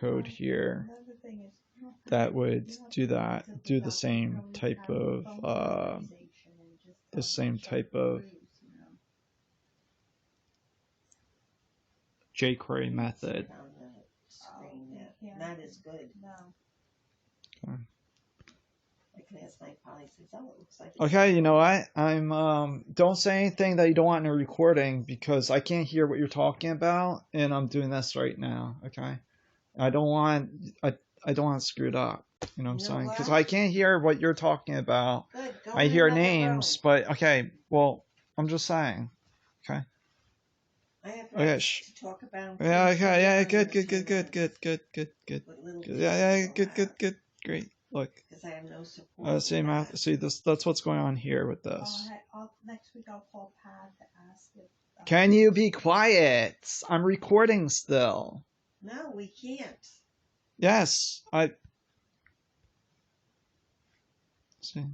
code here that would do that, do the same type of jQuery method. Not as good. Okay. Like last night, Polly says, "Oh, it looks like." Okay, you know what? I'm don't say anything that you don't want in a recording because I can't hear what you're talking about, and I'm doing this right now. Okay, I don't want to screw it up. You know what I'm saying? Because I can't hear what you're talking about. Good, go I in hear another names, room. but okay. Well, I'm just saying. Okay. I have Okay. rights to talk about them. Yeah. Okay. Yeah. Good. Good. Good. Great. Look. Because I have no support. See this. That's what's going on here with this. Next week I'll call Pat to ask if. Can you be quiet? I'm recording still. No, we can't. Yes, I. See.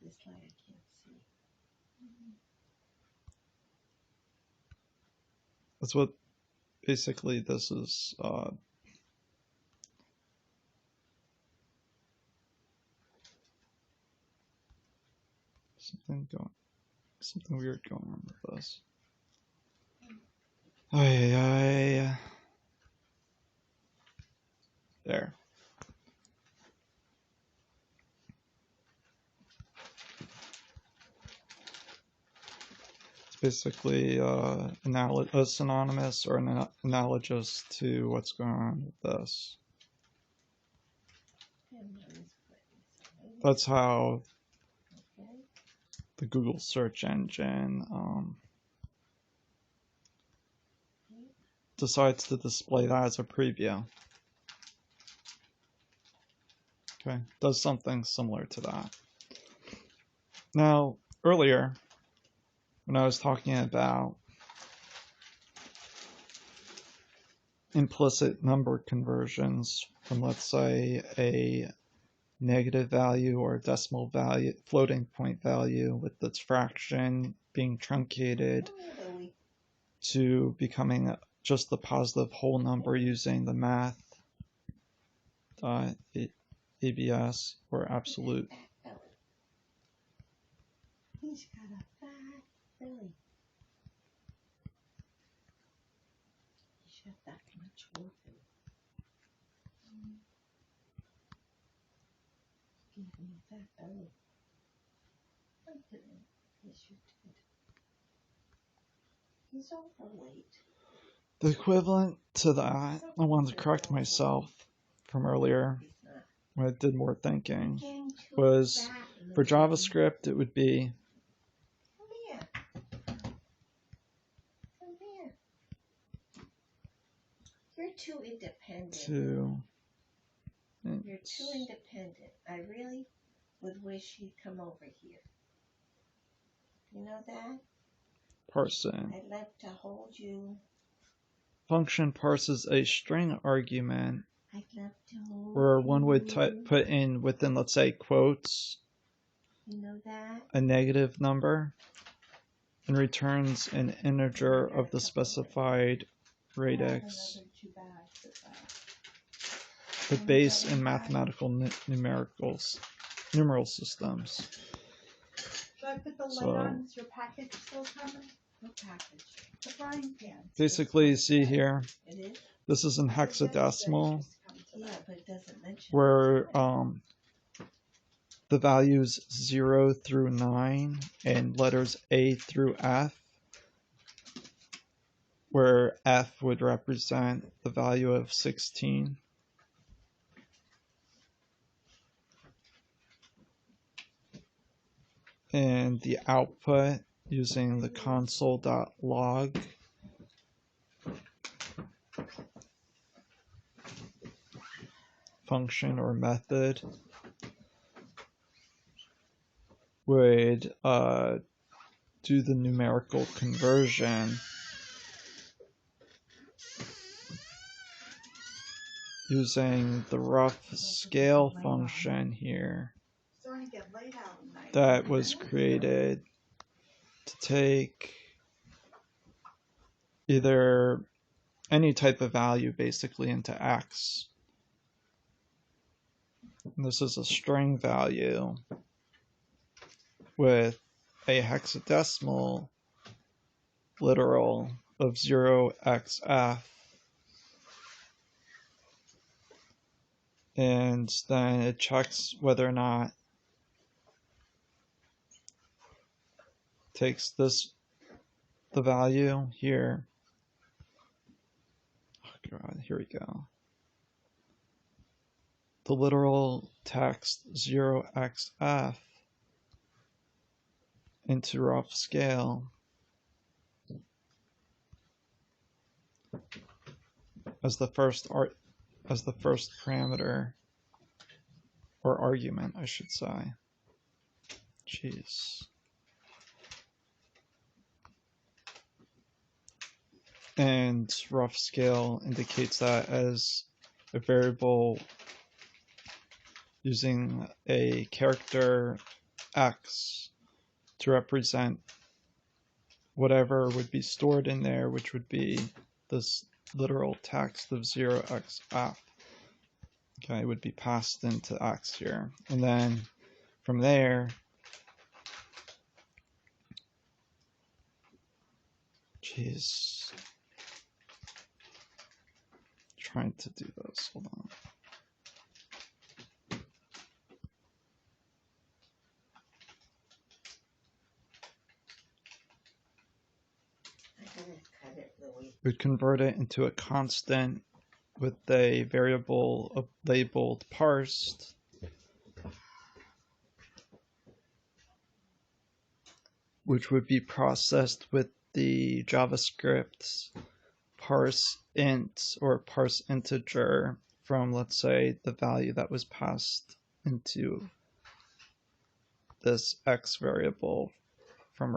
This light I can't see. That's what basically this is. Something weird going on with this. There. It's basically synonymous or analogous to what's going on with this. That's how the Google search engine decides to display that as a preview. Okay, does something similar to that. Now, earlier, when I was talking about implicit number conversions from, let's say, a negative value or decimal value, floating point value with its fraction being truncated to becoming just the positive whole number using the math.abs or absolute. He's got a fat belly. He should have that much water. Give me a fat belly. I didn't. Yes, you did. He's overweight. The equivalent to that, I wanted to correct myself from earlier when I did more thinking, was for JavaScript it would be You're too independent. You're too independent. I really would wish you'd come over here. You know that? Parsing. I'd like to hold you. Function parses a string argument I'd love to hold where one would put in within, let's say, quotes, you know that? a negative number and returns an integer of the specified radix. The base in mathematical numeral systems. Should I put the light on? Is your package still coming? What package? The frying pan. Basically, you see here, It is? this is in hexadecimal, Yeah, but it doesn't mention where the values 0 through 9 and letters A through F, where F would represent the value of 16. And the output using the console.log function or method would do the numerical conversion using the rough scale function here that was created to take either any type of value basically into x. And this is a string value with a hexadecimal literal of 0xf, and then it checks whether or not takes the value here. Oh God, here we go. The literal text 0xf into rough scale as the first parameter or argument, I should say. Jeez. And rough scale indicates that as a variable using a character x to represent whatever would be stored in there, which would be this literal text of 0xf. Okay, it would be passed into x here. And then from there, jeez, trying to do this, hold on. We'd convert it into a constant with a variable labeled parsed, which would be processed with the JavaScript parse int or parse integer from, let's say, the value that was passed into this x variable from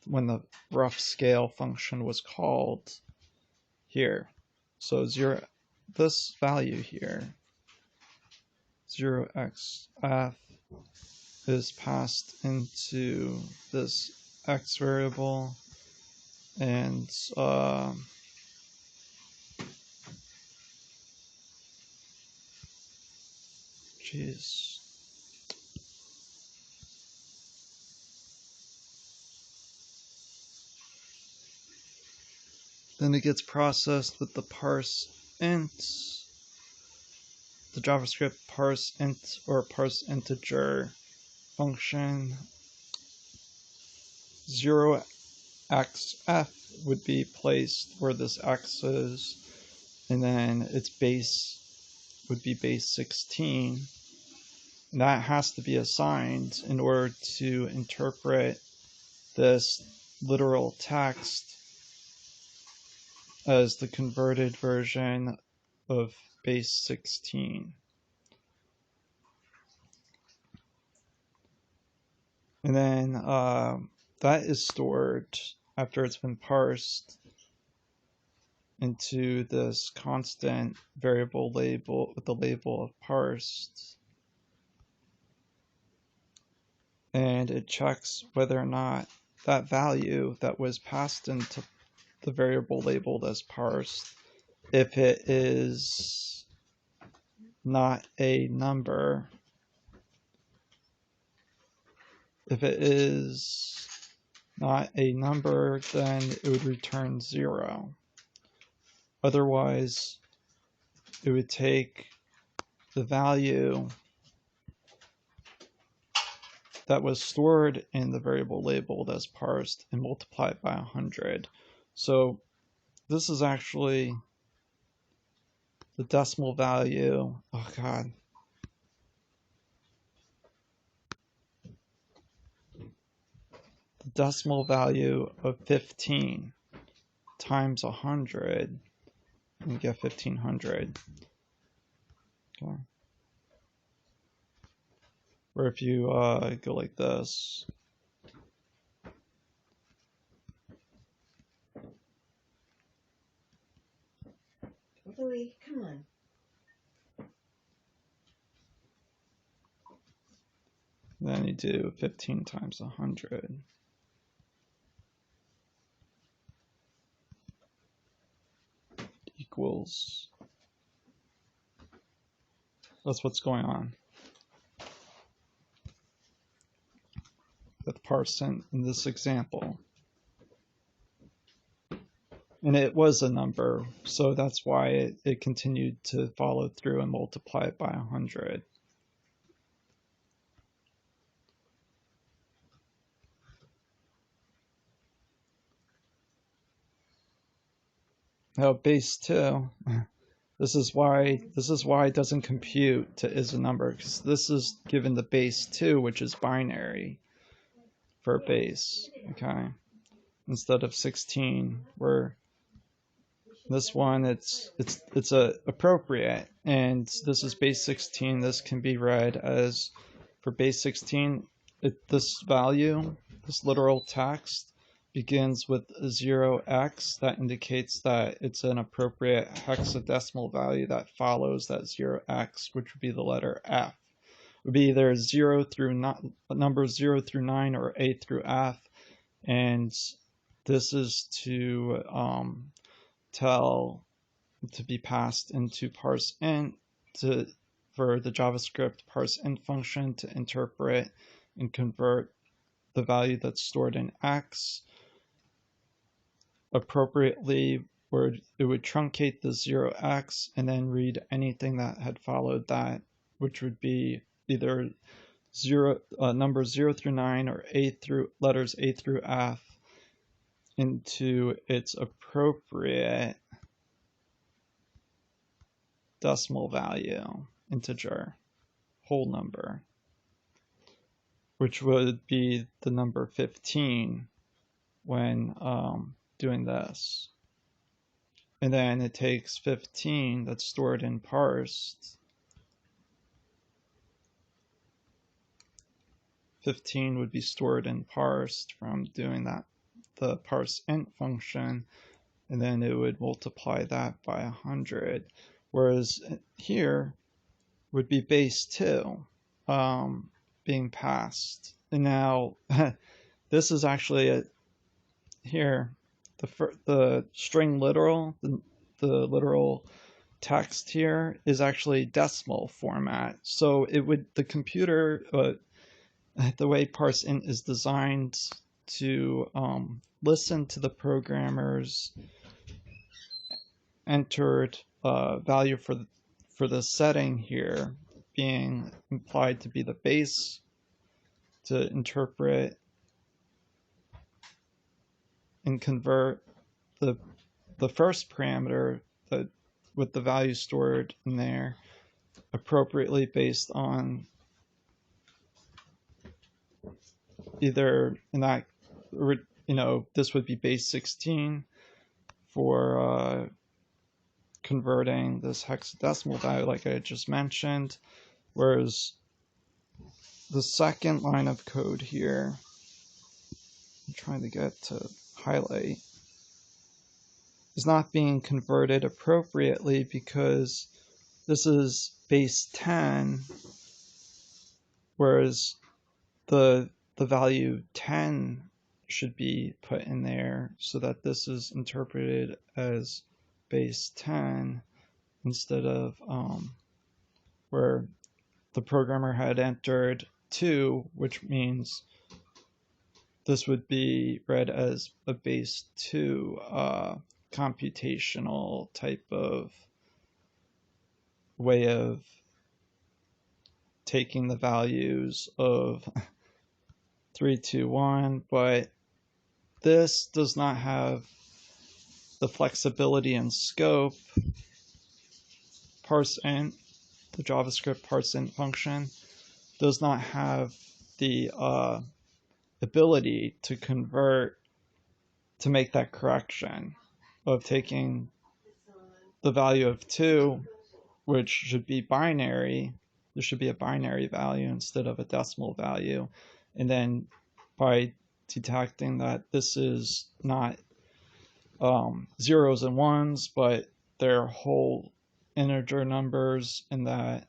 when the rough scale function was called here. So this value here, 0xf, is passed into this x variable, and jeez. Then it gets processed with the parse int, the JavaScript parse int or parse integer function. 0xf would be placed where this x is, and then its base would be base 16. And that has to be assigned in order to interpret this literal text as the converted version of base 16. And then that is stored after it's been parsed into this constant variable label with the label of parsed. And it checks whether or not that value that was passed into the variable labeled as parsed, if it is not a number, if it is not a number, then it would return 0. Otherwise, it would take the value that was stored in the variable labeled as parsed and multiply it by 100. So this is actually the decimal value. Oh God. The decimal value of 15 times 100, and you get 1500. Okay. Or if you go like this. Louis, come on. And then you do 15 times 100. Equals, that's what's going on with %, in this example. And it was a number, so that's why it continued to follow through and multiply it by 100. Now base 2, this is why it doesn't compute to is a number, because this is given the base 2, which is binary for base, okay? Instead of 16, where this one it's appropriate, and this is base 16. This can be read as, for base 16, this value, this literal text, begins with 0x. That indicates that it's an appropriate hexadecimal value that follows that 0x, which would be the letter F. It would be either 0 through numbers 0 through 9 or A through F, and this is to to be passed into parseInt for the JavaScript parseInt function to interpret and convert the value that's stored in X appropriately, where it would truncate the 0x and then read anything that had followed that, which would be either numbers 0 through 9 or letters A through F, into its appropriate decimal value, integer, whole number, which would be the number 15 when doing this. And then it takes 15 that's stored in parsed. 15 would be stored in parsed from doing that, the parseInt function, and then it would multiply that by 100. Whereas here would be base 2 being passed. And now this is actually here, the string literal, the literal text here is actually decimal format. So the computer, the way parseInt is designed to listen to the programmer's entered value for the setting here being implied to be the base, to interpret and convert the first parameter with the value stored in there appropriately based on either, in that, this would be base 16 for converting this hexadecimal value like I just mentioned, whereas the second line of code here, I'm trying to get to highlight, is not being converted appropriately because this is base 10, whereas the value 10 should be put in there so that this is interpreted as base 10 instead of where the programmer had entered 2, which means this would be read as a base 2 computational type of way of taking the values of 3, 2, 1, but this does not have the flexibility and scope. parseInt, the JavaScript parseInt function, does not have the ability to convert, to make that correction of taking the value of 2, which should be binary. There should be a binary value instead of a decimal value. And then by detecting that this is not zeros and ones, but they're whole integer numbers, and that